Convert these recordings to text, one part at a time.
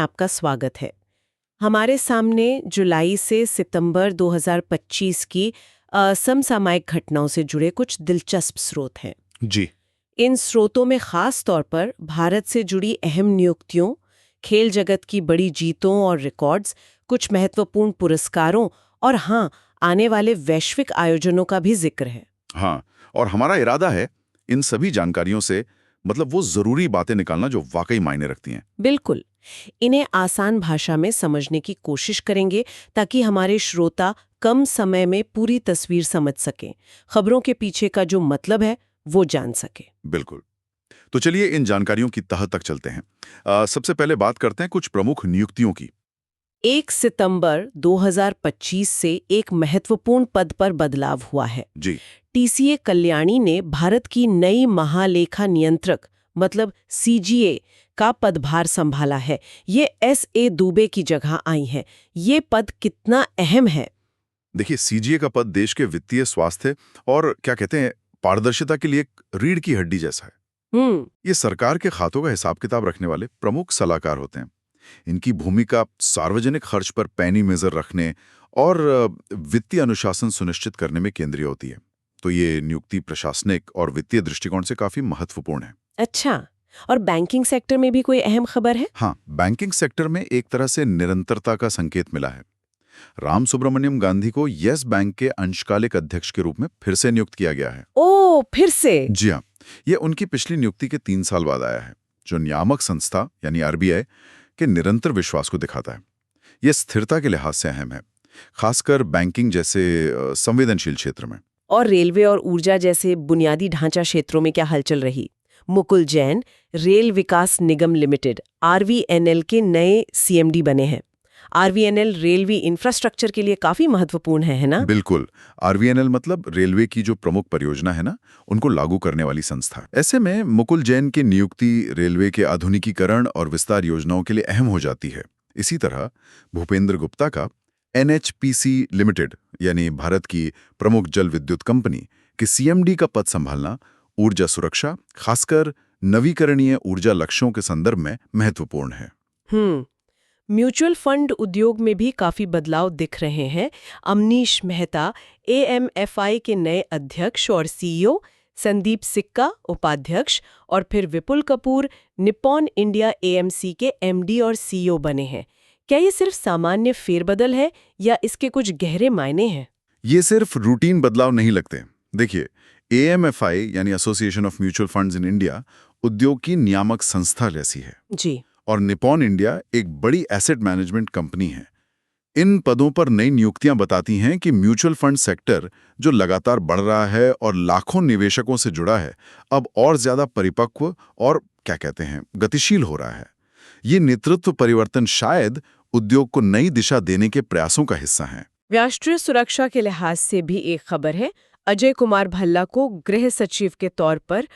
आपका स्वागत है। हमारे सामने जुलाई से सितंबर 2025 की समसामयिक घटनाओं से जुड़े कुछ दिलचस्प स्रोत हैं। जी। इन स्रोतों में खास तौर पर भारत से जुड़ी अहम नियुक्तियों, खेल जगत की बड़ी जीतों और रिकॉर्ड्स, कुछ महत्वपूर्ण पुरस्कारों और हाँ, आने वाले वैश्विक आयोजनों का भी जिक्र है। हाँ, और हमारा इरादा है इन सभी जानकारियों से मतलब वो जरूरी बातें निकालना जो वाकई मायने रखती हैं। बिल्कुल। इन्हें आसान भाषा में समझने की कोशिश करेंगे ताकि हमारे श्रोता कम समय में पूरी तस्वीर समझ सकें, खबरों के पीछे का जो मतलब है वो जान सके। बिल्कुल। तो चलिए इन जानकारियों की तह तक चलते हैं। सबसे पहले बात करते हैं कुछ प्रमुख नियुक्तियों की। 1 सितंबर 2025 से एक महत्वपूर्ण पद पर बदलाव हुआ है। जी। टीसीए कल्याणी ने भारत की नई महालेखा नियंत्रक मतलब सीजीए का पदभार संभाला है। ये एसए दुबे की जगह आई हैं। ये पद कितना अहम है? देखिए, सीजीए का पद देश के वित्तीय स्वास्थ्य और क्या कहते हैं पारदर्शिता के लिए एक रीढ़ की हड्डी जैसा है। ये सरकार के खातों का हिसाब किताब रखने वाले प्रमुख सलाहकार होते हैं। इनकी भूमिका सार्वजनिक खर्च पर पैनी नजर रखने और वित्तीय अनुशासन सुनिश्चित करने में केंद्रीय होती है। तो ये नियुक्ति प्रशासनिक और वित्तीय दृष्टिकोण से काफी महत्वपूर्ण है। अच्छा, और बैंकिंग सेक्टर में भी कोई अहम खबर है? हाँ, बैंकिंग सेक्टर में एक तरह से निरंतरता का संकेत मिला है। राम सुब्रमण्यम गांधी को यस बैंक के अंशकालिक अध्यक्ष के रूप में फिर से नियुक्त किया गया है। ओ, फिर से? जी हाँ, ये उनकी पिछली नियुक्ति के 3 साल बाद आया है, जो नियामक संस्था यानी आरबीआई के निरंतर विश्वास को दिखाता है। ये स्थिरता के लिहाज से अहम है, खासकर बैंकिंग जैसे संवेदनशील क्षेत्र में। और रेलवे और ऊर्जा जैसे बुनियादी ढांचा क्षेत्रों में क्या हलचल रही? मुकुल जैन रेल विकास निगम लिमिटेड आरवीएनएल के नए सीएमडी बने हैं। आरवीएनएल रेलवे इंफ्रास्ट्रक्चर के लिए काफी महत्वपूर्ण है ना? बिल्कुल। आरवीएनएल मतलब रेलवे की जो प्रमुख परियोजना है ना, उनको लागू करने वाली संस्था। ऐसे में मुकुल जैन की नियुक्ति रेलवे के आधुनिकीकरण और विस्तार योजनाओं के लिए अहम हो जाती है। इसी तरह भूपेंद्र गुप्ता का एनएचपीसी लिमिटेड यानी भारत की प्रमुख जल विद्युत कंपनी के सीएमडी का पद संभालना ऊर्जा सुरक्षा, खासकर नवीकरणीय ऊर्जा लक्ष्यों के संदर्भ में महत्वपूर्ण है। म्यूचुअल फंड उद्योग में भी काफी बदलाव दिख रहे हैं। अमनीश मेहता एएमएफआई के नए अध्यक्ष और सीईओ, संदीप सिक्का उपाध्यक्ष और फिर विपुल कपूर निप्पॉन इंडिया एएमसी के एमडी और सीईओ बने हैं। क्या ये सिर्फ सामान्य फेरबदल है या इसके कुछ गहरे मायने हैं? ये सिर्फ रूटीन बदलाव नहीं लगते। देखिए, एएमएफआई यानी association of mutual funds in India उद्योग की नियामक संस्था जैसी है। जी। और निप्पॉन इंडिया एक बड़ी एसेट मैनेजमेंट कंपनी है। इन पदों पर नई नियुक्तियां बताती हैं कि म्यूचुअल फंड सेक्टर जो लगातार बढ़ रहा है और लाखों निवेशकों से जुड़ा है, अब और ज्यादा परिपक्व और क्या कहते हैं गतिशील हो रहा है। ये नेतृत्व परिवर्तन शायद उद्योग को नई दिशा देने के प्रयासों का हिस्सा है। राष्ट्रीय सुरक्षा के लिहाज से भी एक खबर है। अजय कुमार भल्ला को गृह सचिव के तौर पर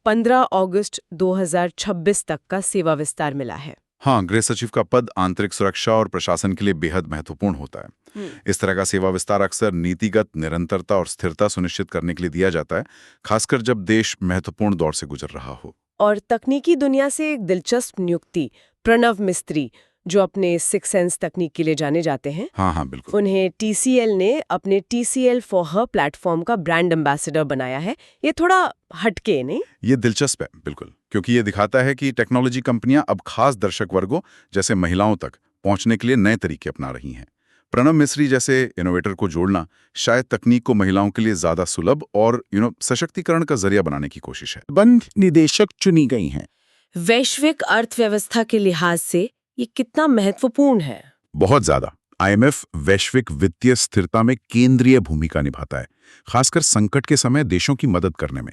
15 अगस्त 2026 तक का सेवा विस्तार मिला है। हाँ, गृह सचिव का पद आंतरिक सुरक्षा और प्रशासन के लिए बेहद महत्वपूर्ण होता है। इस तरह का सेवा विस्तार अक्सर नीतिगत निरंतरता और स्थिरता सुनिश्चित करने के लिए दिया जाता है, खासकर जब देश महत्वपूर्ण दौर से गुजर रहा हो। और तकनीकी दुनिया से एक दिलचस्प नियुक्ति, प्रणव मिस्त्री जो अपने सिक्स सेंस तकनीक के लिए जाने जाते हैं। हाँ, बिल्कुल। उन्हें टीसीएल ने अपने टीसीएल फॉर हर प्लेटफॉर्म का ब्रांड एम्बेसडर बनाया है। ये थोड़ा हटके नहीं? ये दिलचस्प है, बिल्कुल, क्योंकि ये दिखाता है कि टेक्नोलॉजी कंपनियां अब खास दर्शक वर्गों जैसे महिलाओं तक पहुंचने के लिए नए तरीके अपना रही हैं। प्रणव मिस्री जैसे इनोवेटर को जोड़ना शायद तकनीक को महिलाओं के लिए ज्यादा सुलभ और सशक्तिकरण का जरिया बनाने की कोशिश है। बंद निदेशक चुनी गई हैं। वैश्विक अर्थव्यवस्था के लिहाज से ये कितना महत्वपूर्ण है? बहुत ज्यादा। आईएमएफ वैश्विक वित्तीय स्थिरता में केंद्रीय भूमिका निभाता है, खासकर संकट के समय देशों की मदद करने में।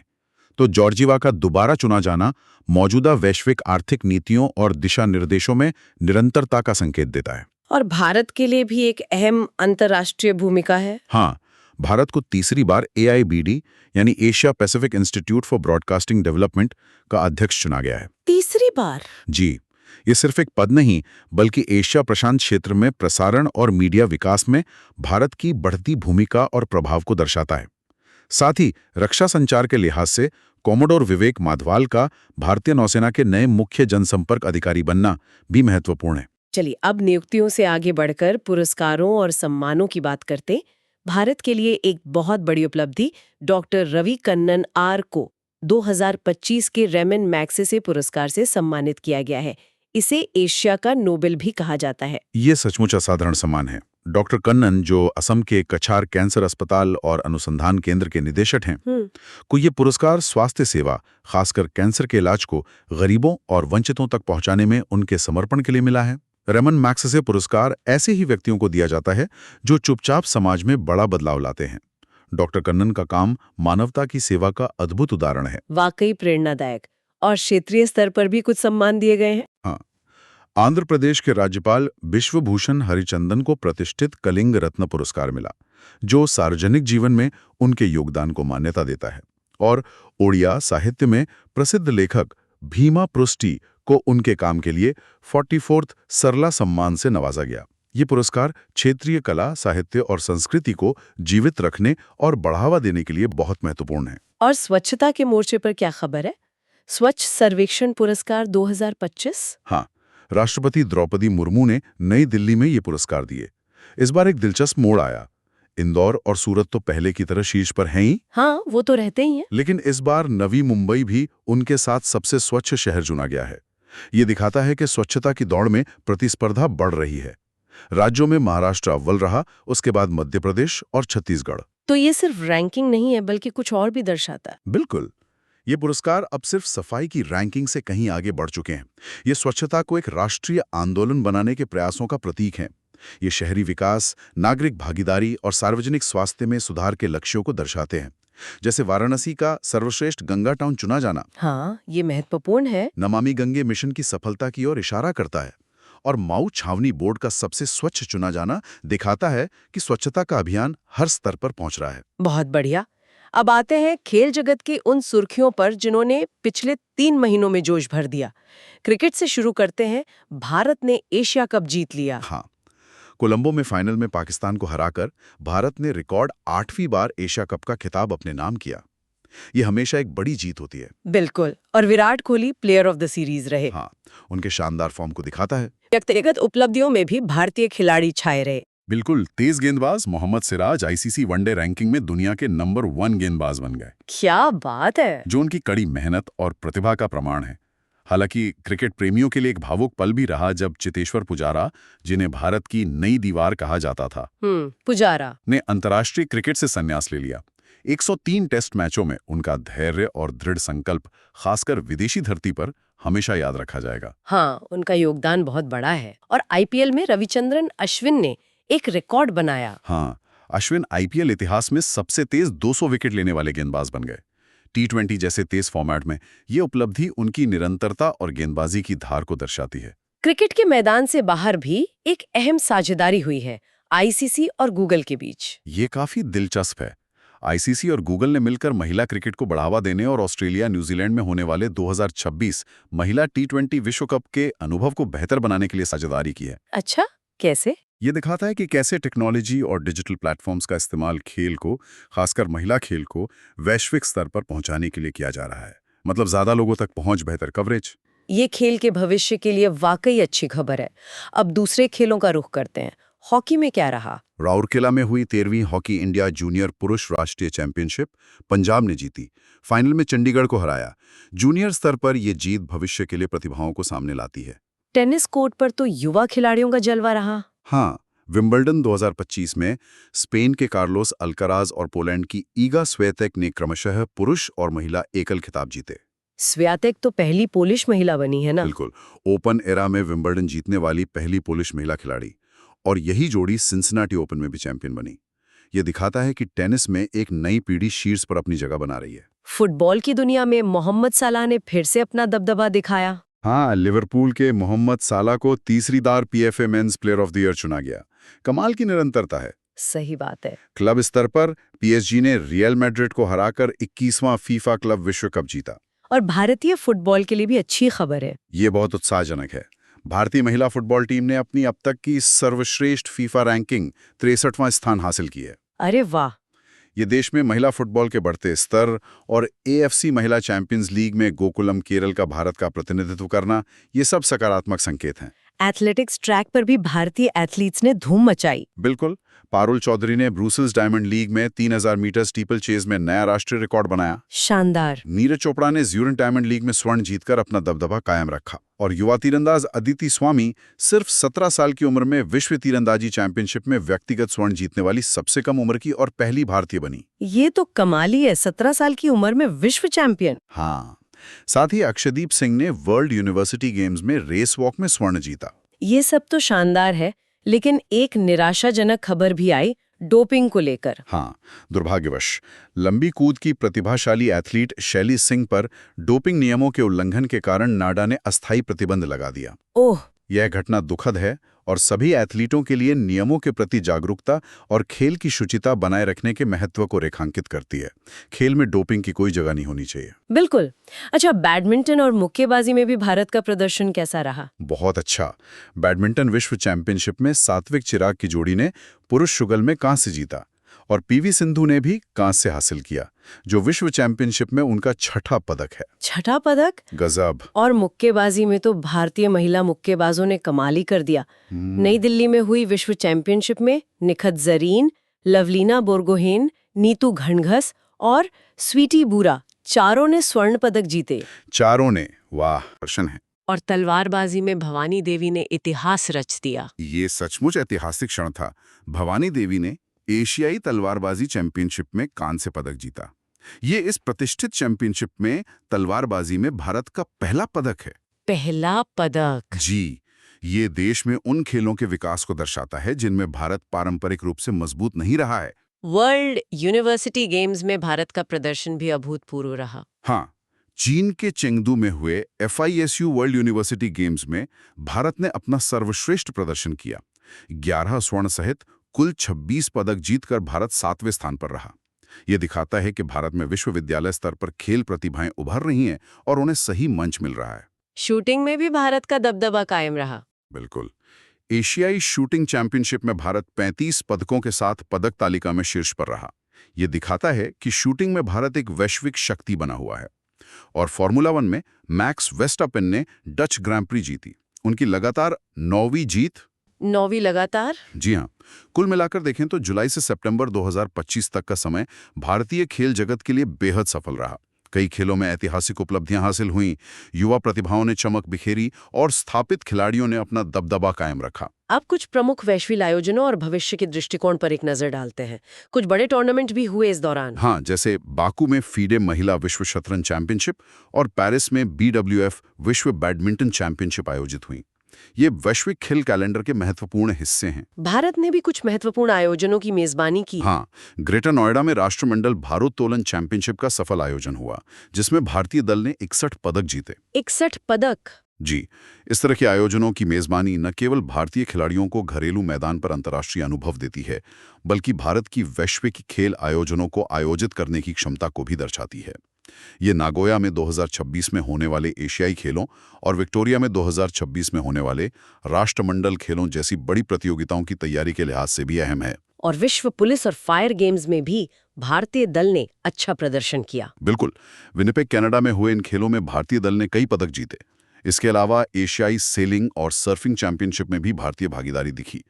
तो जॉर्जिवा का दोबारा चुना जाना मौजूदा वैश्विक आर्थिक नीतियों और दिशा निर्देशों में निरंतरता का संकेत देता है। और भारत के लिए भी एक अहम अंतर्राष्ट्रीय भूमिका है। हाँ, भारत को तीसरी बार एआईबीडी यानी Asia Pacific institute for broadcasting development का अध्यक्ष चुना गया है। तीसरी बार? जी, ये सिर्फ एक पद नहीं बल्कि एशिया प्रशांत क्षेत्र में प्रसारण और मीडिया विकास में भारत की बढ़ती भूमिका और प्रभाव को दर्शाता है। साथ ही रक्षा संचार के लिहाज से कोमोडोर विवेक माधवाल का भारतीय नौसेना के नए मुख्य जनसंपर्क अधिकारी बनना भी महत्वपूर्ण है। चलिए अब नियुक्तियों से आगे बढ़कर पुरस्कारों और सम्मानों की बात करते। भारत के लिए एक बहुत बड़ी उपलब्धि डॉक्टर रवि कन्नन आर को 2025 के रेमन मैग्सेसे पुरस्कार से सम्मानित किया गया है। इसे एशिया का नोबेल भी कहा जाता है। ये सचमुच असाधारण सम्मान है। डॉक्टर कन्नन, जो असम के कछार कैंसर अस्पताल और अनुसंधान केंद्र के निदेशक हैं, को ये पुरस्कार स्वास्थ्य सेवा, खासकर कैंसर के इलाज को गरीबों और वंचितों तक पहुंचाने में उनके समर्पण के लिए मिला है। रेमन मैग्सेसे पुरस्कार ऐसे ही व्यक्तियों को दिया जाता है जो चुपचाप समाज में बड़ा बदलाव लाते हैं। डॉक्टर कन्नन का काम मानवता की सेवा का अद्भुत उदाहरण है। वाकई प्रेरणादायक। और क्षेत्रीय स्तर पर भी कुछ सम्मान दिए गए हैं। हाँ, आंध्र प्रदेश के राज्यपाल बिश्वभूषण हरिचंदन को प्रतिष्ठित कलिंग रत्न पुरस्कार मिला, जो सार्वजनिक जीवन में उनके योगदान को मान्यता देता है। और ओडिया साहित्य में प्रसिद्ध लेखक भीमा पृष्टि को उनके काम के लिए 44th सरला सम्मान से नवाजा गया। ये पुरस्कार क्षेत्रीय कला, साहित्य और संस्कृति को जीवित रखने और बढ़ावा देने के लिए बहुत महत्वपूर्ण है। और स्वच्छता के मोर्चे पर क्या खबर है? स्वच्छ सर्वेक्षण पुरस्कार 2025? हाँ, राष्ट्रपति द्रौपदी मुर्मू ने नई दिल्ली में ये पुरस्कार दिए। इस बार एक दिलचस्प मोड़ आया। इंदौर और सूरत तो पहले की तरह शीर्ष पर हैं ही। हाँ, वो तो रहते ही हैं। लेकिन इस बार नवी मुंबई भी उनके साथ सबसे स्वच्छ शहर चुना गया है। ये दिखाता है कि स्वच्छता की दौड़ में प्रतिस्पर्धा बढ़ रही है। राज्यों में महाराष्ट्र अव्वल रहा, उसके बाद मध्य प्रदेश और छत्तीसगढ़। तो ये सिर्फ रैंकिंग नहीं है, बल्कि कुछ और भी दर्शाता है। बिल्कुल, ये पुरस्कार अब सिर्फ सफाई की रैंकिंग से कहीं आगे बढ़ चुके हैं। ये स्वच्छता को एक राष्ट्रीय आंदोलन बनाने के प्रयासों का प्रतीक हैं। ये शहरी विकास, नागरिक भागीदारी और सार्वजनिक स्वास्थ्य में सुधार के लक्ष्यों को दर्शाते हैं। जैसे वाराणसी का सर्वश्रेष्ठ गंगा टाउन चुना जाना, हाँ, ये महत्वपूर्ण है। नमामि गंगे मिशन की सफलता की ओर इशारा करता है। और माऊ छावनी बोर्ड का सबसे स्वच्छ चुना जाना दिखाता है कि स्वच्छता का अभियान हर स्तर पर पहुंच रहा है। बहुत बढ़िया। अब आते हैं खेल जगत की उन सुर्खियों पर जिन्होंने पिछले 3 महीनों में जोश भर दिया। क्रिकेट से शुरू करते हैं। भारत ने एशिया कप जीत लिया। हाँ, कोलंबो में फाइनल में पाकिस्तान को हराकर भारत ने रिकॉर्ड 8वीं बार एशिया कप का खिताब अपने नाम किया। ये हमेशा एक बड़ी जीत होती है। बिल्कुल। और Virat Kohli player of the series रहे। हाँ, उनके शानदार फॉर्म को दिखाता है। व्यक्तिगत उपलब्धियों में भी भारतीय खिलाड़ी छाए रहे। बिल्कुल, तेज गेंदबाज Mohammed Siraj ICC one day ranking में दुनिया के नंबर 1 गेंदबाज बन गए, क्या बात है। जो उनकी कड़ी मेहनत और प्रतिभा का प्रमाण है। हालांकि क्रिकेट प्रेमियों के लिए एक भावुक पल भी रहा जब चेतेश्वर पुजारा, जिन्हें भारत की नई दीवार कहा जाता था, पुजारा ने अंतर्राष्ट्रीय क्रिकेट से संन्यास ले लिया। 103 टेस्ट मैचों में उनका धैर्य और दृढ़ संकल्प, खासकर विदेशी धरती पर, हमेशा याद रखा जाएगा। हाँ, उनका योगदान बहुत बड़ा है। और आईपीएल में रविचंद्रन अश्विन ने एक रिकॉर्ड बनाया। हाँ, अश्विन आईपीएल इतिहास में सबसे तेज 200 विकेट लेने वाले गेंदबाज बन गए। T20 जैसे तेज फॉर्मेट में ये उपलब्धि उनकी निरंतरता और गेंदबाजी की धार को दर्शाती है। क्रिकेट के मैदान से बाहर भी एक अहम साझेदारी हुई है आईसीसी और गूगल के बीच। ये काफी दिलचस्प है। आईसीसी और गूगल ने मिलकर महिला क्रिकेट को बढ़ावा देने और ऑस्ट्रेलिया न्यूजीलैंड में होने वाले 2026 महिला T20 विश्व कप के अनुभव को बेहतर बनाने के लिए साझेदारी की है। अच्छा, कैसे? ये दिखाता है कि कैसे टेक्नोलॉजी और डिजिटल प्लेटफॉर्म्स का इस्तेमाल खेल को, खासकर महिला खेल को, वैश्विक स्तर पर पहुंचाने के लिए किया जा रहा है। मतलब ज्यादा लोगों तक पहुंच, बेहतर कवरेज। ये खेल के भविष्य के लिए वाकई अच्छी खबर है। अब दूसरे खेलों का रुख करते हैं। हॉकी में क्या रहा? राउरकेला में हुई 13वीं हॉकी इंडिया जूनियर पुरुष राष्ट्रीय चैंपियनशिप पंजाब ने जीती। फाइनल में चंडीगढ़ को हराया। जूनियर स्तर पर यह जीत भविष्य के लिए प्रतिभाओं को सामने लाती है। टेनिस कोर्ट पर तो युवा खिलाड़ियों का जलवा रहा। हाँ, विंबलडन 2025 में स्पेन के कार्लोस अल्कराज और पोलैंड की ईगा स्वियातेक ने क्रमशः पुरुष और महिला एकल खिताब जीते। स्वियातेक तो पहली पोलिश महिला बनी है ना? बिल्कुल, ओपन एरा में विंबलडन जीतने वाली पहली पोलिश महिला खिलाड़ी। और यही जोड़ी सिंसिनाटी ओपन में भी चैंपियन बनी। ये दिखाता है कि टेनिस में एक नई पीढ़ी शीर्ष पर अपनी जगह बना रही है। फुटबॉल की दुनिया में मोहम्मद साला ने फिर से अपना दबदबा दिखाया। हाँ, लिवरपूल के मोहम्मद साला को तीसरी बार PFA men's player of the year चुना गया। कमाल की निरंतरता है। सही बात है। क्लब स्तर पर PSG ने रियल मैड्रिड को हराकर 21वां फीफा क्लब विश्व कप जीता। और भारतीय फुटबॉल के लिए भी अच्छी खबर है। ये बहुत उत्साहजनक है। भारतीय महिला फुटबॉल टीम ने अपनी अब तक की सर्वश्रेष्ठ फीफा रैंकिंग 63वां स्थान हासिल की है। अरे वाह! ये देश में महिला फुटबॉल के बढ़ते स्तर और AFC महिला चैंपियंस लीग में गोकुलम केरल का भारत का प्रतिनिधित्व करना, ये सब सकारात्मक संकेत हैं। एथलेटिक्स ट्रैक पर भी भारतीय एथलीट्स ने धूम मचाई। बिल्कुल। पारुल चौधरी ने ब्रूसेल्स डायमंड लीग में 3000 मीटर स्टीपल चेज में नया राष्ट्रीय रिकॉर्ड बनाया। शानदार। नीरज चोपड़ा ने ज्यूरेन डायमंड लीग में स्वर्ण जीतकर अपना दबदबा कायम रखा। और युवा तीरंदाज अदिति स्वामी सिर्फ 17 साल की उम्र में विश्व तीरंदाजी चैंपियनशिप में व्यक्तिगत स्वर्ण जीतने वाली सबसे कम उम्र की और पहली भारतीय बनी। ये तो कमाल ही है, 17 साल की उम्र में विश्व चैंपियन। हाँ, साथ ही अक्षदीप सिंह ने वर्ल्ड यूनिवर्सिटी गेम्स में रेस वॉक में स्वर्ण जीता। ये सब तो शानदार है, लेकिन एक निराशाजनक खबर भी आई डोपिंग को लेकर। हाँ, दुर्भाग्यवश लंबी कूद की प्रतिभाशाली एथलीट शैली सिंह पर डोपिंग नियमों के उल्लंघन के कारण नाडा ने अस्थायी प्रतिबंध लगा दिया। ओह। यह घटना दुखद है और सभी एथलीटों के लिए नियमों के प्रति जागरूकता और खेल की शुचिता बनाए रखने के महत्व को रेखांकित करती है। खेल में डोपिंग की कोई जगह नहीं होनी चाहिए। बिल्कुल। अच्छा, बैडमिंटन और मुक्केबाजी में भी भारत का प्रदर्शन कैसा रहा? बहुत अच्छा। बैडमिंटन विश्व चैंपियनशिप में सात्विक चिराग की जोड़ी ने पुरुष युगल में कांस्य जीता और PV सिंधु ने भी कांस्य हासिल किया, जो विश्व चैंपियनशिप में उनका 6ठा पदक है। 6ठा पदक? गजब। और मुक्केबाजी में तो भारतीय महिला मुक्केबाजों ने कमाल ही कर दिया। नई दिल्ली में हुई विश्व चैंपियनशिप में निखत जरीन, लवलीना बोरगोहेन, नीतू घनघस और स्वीटी बूरा चारों ने स्वर्ण पदक जीते। चारों ने, वाह, प्रश्न है। और तलवारबाजी में भवानी देवी ने इतिहास रच दिया। ये सचमुच ऐतिहासिक क्षण था। भवानी देवी ने एशियाई तलवारबाजी चैंपियनशिप में कांस्य पदक जीता। ये इस प्रतिष्ठित चैंपियनशिप में तलवारबाजी में भारत का पहला पदक है। पहला पदक? जी, ये देश में उन खेलों के विकास को दर्शाता है जिनमें भारत पारंपरिक रूप से मजबूत नहीं रहा है। वर्ल्ड यूनिवर्सिटी गेम्स में भारत का प्रदर्शन भी अभूतपूर्व रहा। हाँ, चीन के चेंगदू में हुए FISU वर्ल्ड यूनिवर्सिटी गेम्स में भारत ने अपना सर्वश्रेष्ठ प्रदर्शन किया। 11 स्वर्ण सहित कुल 26 पदक जीतकर भारत 7वें स्थान पर रहा। यह दिखाता है कि भारत में विश्वविद्यालय स्तर पर खेल प्रतिभाएं उभर रही हैं और उन्हें सही मंच मिल रहा है। शूटिंग में भी भारत का दबदबा कायम रहा। बिल्कुल। एशियाई शूटिंग चैंपियनशिप में भारत 35 पदकों के साथ पदक तालिका में शीर्ष पर रहा। यह दिखाता है कि शूटिंग में भारत एक वैश्विक शक्ति बना हुआ है। और फॉर्मूला 1 में मैक्स वेस्टअपेन ने डच ग्रां प्री जीती। उनकी लगातार 9वीं जीत। 9वीं लगातार? जी हाँ। कुल मिलाकर देखें तो जुलाई से सितंबर 2025 तक का समय भारतीय खेल जगत के लिए बेहद सफल रहा। कई खेलों में ऐतिहासिक उपलब्धियां हासिल हुईं, युवा प्रतिभाओं ने चमक बिखेरी और स्थापित खिलाड़ियों ने अपना दबदबा कायम रखा। अब कुछ प्रमुख वैश्विक आयोजनों और भविष्य के दृष्टिकोण पर एक नजर डालते हैं। कुछ बड़े टूर्नामेंट भी हुए इस दौरान। हाँ, जैसे बाकू में फीडे महिला विश्व शतरंज चैंपियनशिप और पेरिस में BWF विश्व बैडमिंटन चैंपियनशिप आयोजित हुई। ये वैश्विक खेल कैलेंडर के महत्वपूर्ण हिस्से हैं। भारत ने भी कुछ महत्वपूर्ण आयोजनों की मेजबानी की। हाँ, ग्रेटर नोएडा में राष्ट्रमंडल भारोत्तोलन चैंपियनशिप का सफल आयोजन हुआ, जिसमें भारतीय दल ने 61 पदक जीते। 61 पदक? जी, इस तरह के आयोजनों की मेजबानी न केवल भारतीय खिलाड़ियों को घरेलू मैदान पर अंतर्राष्ट्रीय अनुभव देती है, बल्कि भारत की वैश्विक खेल आयोजनों को आयोजित करने की क्षमता को भी दर्शाती है। ये नागोया में 2026 में होने वाले एशियाई खेलों और विक्टोरिया में 2026 में होने वाले राष्ट्रमंडल खेलों जैसी बड़ी प्रतियोगिताओं की तैयारी के लिहाज से भी अहम है। और विश्व पुलिस और फायर गेम्स में भी भारतीय दल ने अच्छा प्रदर्शन किया। बिल्कुल। विनिपेग कनाडा में हुए इन खेलों में भारतीय दल ने कई पदक जीते। इसके अलावा एशियाई सेलिंग और सर्फिंग चैंपियनशिप में भी भारतीय भागीदारी दिखी।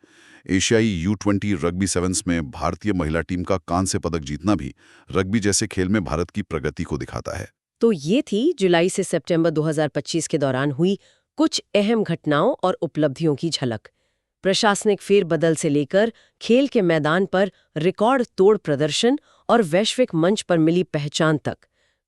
एशियाई U20 रग्बी सेवन्स में भारतीय महिला टीम का कांस्य पदक जीतना भी रग्बी जैसे खेल में भारत की प्रगति को दिखाता है। तो ये थी जुलाई से सितंबर 2025 के दौरान हुई कुछ अहम घटनाओं और उपलब्धियों की झलक। प्रशासनिक फेरबदल से लेकर खेल के मैदान पर रिकॉर्ड तोड़ प्रदर्शन और वैश्विक मंच पर मिली पहचान तक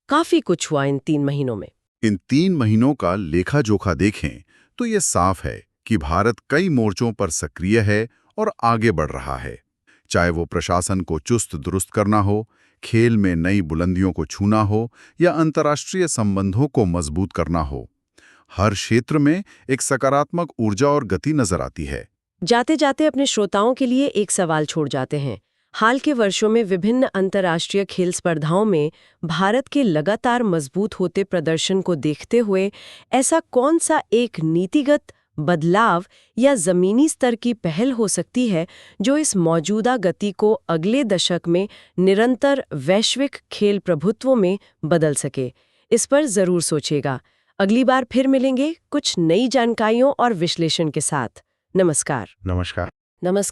काफी कुछ हुआ इन 3 महीनों में। इन 3 महीनों का लेखा जोखा देखें तो ये साफ है कि भारत कई मोर्चों पर सक्रिय है और आगे बढ़ रहा है। चाहे वो प्रशासन को चुस्त दुरुस्त करना हो, खेल में नई बुलंदियों को छूना हो या अंतर्राष्ट्रीय संबंधों को मजबूत करना हो, हर क्षेत्र में एक सकारात्मक ऊर्जा और गति नजर आती है। जाते जाते अपने श्रोताओं के लिए एक सवाल छोड़ जाते हैं। हाल के वर्षों में विभिन्न अंतर्राष्ट्रीय खेल स्पर्धाओं में भारत के लगातार मजबूत होते प्रदर्शन को देखते हुए ऐसा कौन सा एक नीतिगत बदलाव या ज़मीनी स्तर की पहल हो सकती है जो इस मौजूदा गति को अगले दशक में निरंतर वैश्विक खेल प्रभुत्व में बदल सके। इस पर ज़रूर सोचिएगा। अगली बार फिर मिलेंगे कुछ नई जानकारियों और विश्लेषण के साथ। नमस्कार। नमस्कार। नमस्कार।